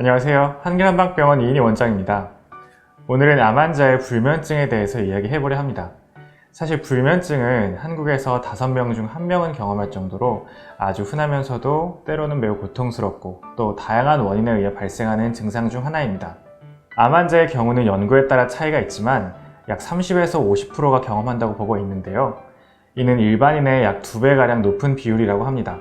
안녕하세요. 한길한방병원 이인희 원장입니다. 오늘은 암 환자의 불면증에 대해서 이야기해보려 합니다. 사실 불면증은 한국에서 5명 중 1명은 경험할 정도로 아주 흔하면서도 때로는 매우 고통스럽고 또 다양한 원인에 의해 발생하는 증상 중 하나입니다. 암 환자의 경우는 연구에 따라 차이가 있지만 약 30에서 50%가 경험한다고 보고 있는데요. 이는 일반인의 약 2배가량 높은 비율이라고 합니다.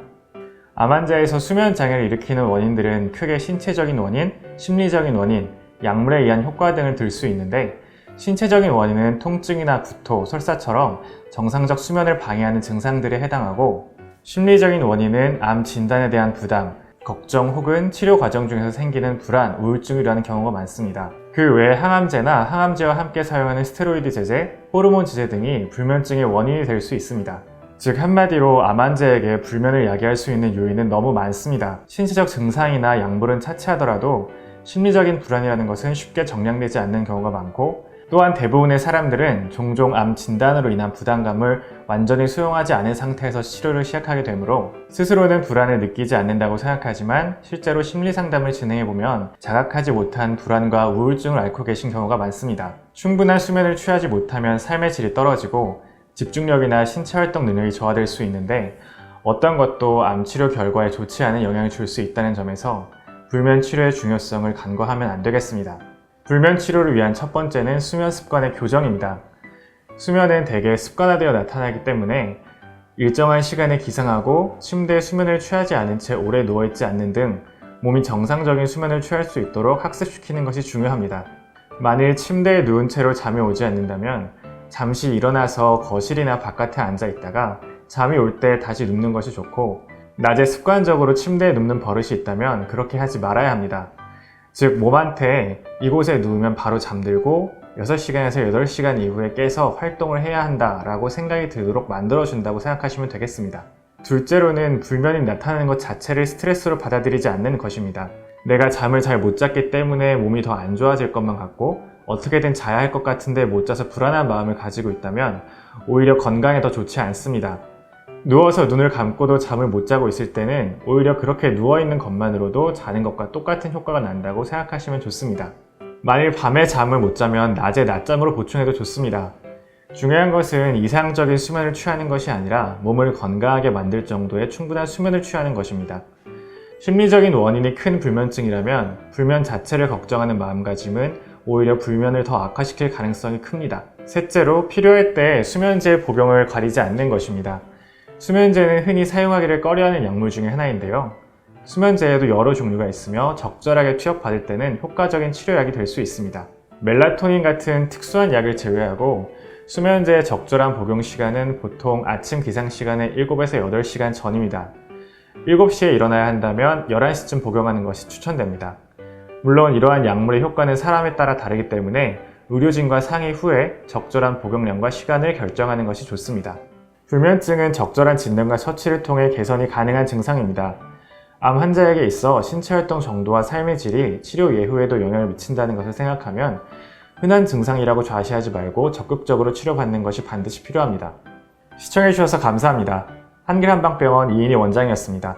암 환자에서 수면 장애를 일으키는 원인들은 크게 신체적인 원인, 심리적인 원인, 약물에 의한 효과 등을 들 수 있는데 신체적인 원인은 통증이나 구토, 설사처럼 정상적 수면을 방해하는 증상들에 해당하고 심리적인 원인은 암 진단에 대한 부담, 걱정 혹은 치료 과정 중에서 생기는 불안, 우울증이라는 경우가 많습니다. 그 외에 항암제나 항암제와 함께 사용하는 스테로이드 제제, 호르몬 제제 등이 불면증의 원인이 될 수 있습니다. 즉 한마디로 암 환자에게 불면을 야기할 수 있는 요인은 너무 많습니다. 신체적 증상이나 약물은 차치하더라도 심리적인 불안이라는 것은 쉽게 정량되지 않는 경우가 많고 또한 대부분의 사람들은 종종 암 진단으로 인한 부담감을 완전히 수용하지 않은 상태에서 치료를 시작하게 되므로 스스로는 불안을 느끼지 않는다고 생각하지만 실제로 심리상담을 진행해보면 자각하지 못한 불안과 우울증을 앓고 계신 경우가 많습니다. 충분한 수면을 취하지 못하면 삶의 질이 떨어지고 집중력이나 신체활동 능력이 저하될 수 있는데 어떤 것도 암 치료 결과에 좋지 않은 영향을 줄 수 있다는 점에서 불면 치료의 중요성을 간과하면 안 되겠습니다. 불면 치료를 위한 첫 번째는 수면 습관의 교정입니다. 수면은 대개 습관화되어 나타나기 때문에 일정한 시간에 기상하고 침대에 수면을 취하지 않은 채 오래 누워있지 않는 등 몸이 정상적인 수면을 취할 수 있도록 학습시키는 것이 중요합니다. 만일 침대에 누운 채로 잠이 오지 않는다면 잠시 일어나서 거실이나 바깥에 앉아 있다가 잠이 올 때 다시 눕는 것이 좋고 낮에 습관적으로 침대에 눕는 버릇이 있다면 그렇게 하지 말아야 합니다. 즉 몸한테 이곳에 누우면 바로 잠들고 6시간에서 8시간 이후에 깨서 활동을 해야 한다라고 생각이 들도록 만들어준다고 생각하시면 되겠습니다. 둘째로는 불면이 나타나는 것 자체를 스트레스로 받아들이지 않는 것입니다. 내가 잠을 잘 못 잤기 때문에 몸이 더 안 좋아질 것만 같고 어떻게든 자야 할 것 같은데 못 자서 불안한 마음을 가지고 있다면 오히려 건강에 더 좋지 않습니다. 누워서 눈을 감고도 잠을 못 자고 있을 때는 오히려 그렇게 누워있는 것만으로도 자는 것과 똑같은 효과가 난다고 생각하시면 좋습니다. 만일 밤에 잠을 못 자면 낮에 낮잠으로 보충해도 좋습니다. 중요한 것은 이상적인 수면을 취하는 것이 아니라 몸을 건강하게 만들 정도의 충분한 수면을 취하는 것입니다. 심리적인 원인이 큰 불면증이라면 불면 자체를 걱정하는 마음가짐은 오히려 불면을 더 악화시킬 가능성이 큽니다. 셋째로 필요할 때 수면제 복용을 가리지 않는 것입니다. 수면제는 흔히 사용하기를 꺼려하는 약물 중에 하나인데요. 수면제에도 여러 종류가 있으며 적절하게 투여받을 때는 효과적인 치료약이 될 수 있습니다. 멜라토닌 같은 특수한 약을 제외하고 수면제의 적절한 복용 시간은 보통 아침 기상시간의 7에서 8시간 전입니다. 7시에 일어나야 한다면 11시쯤 복용하는 것이 추천됩니다. 물론 이러한 약물의 효과는 사람에 따라 다르기 때문에 의료진과 상의 후에 적절한 복용량과 시간을 결정하는 것이 좋습니다. 불면증은 적절한 진단과 처치를 통해 개선이 가능한 증상입니다. 암 환자에게 있어 신체활동 정도와 삶의 질이 치료 예후에도 영향을 미친다는 것을 생각하면 흔한 증상이라고 좌시하지 말고 적극적으로 치료받는 것이 반드시 필요합니다. 시청해주셔서 감사합니다. 한길한방병원 이인희 원장이었습니다.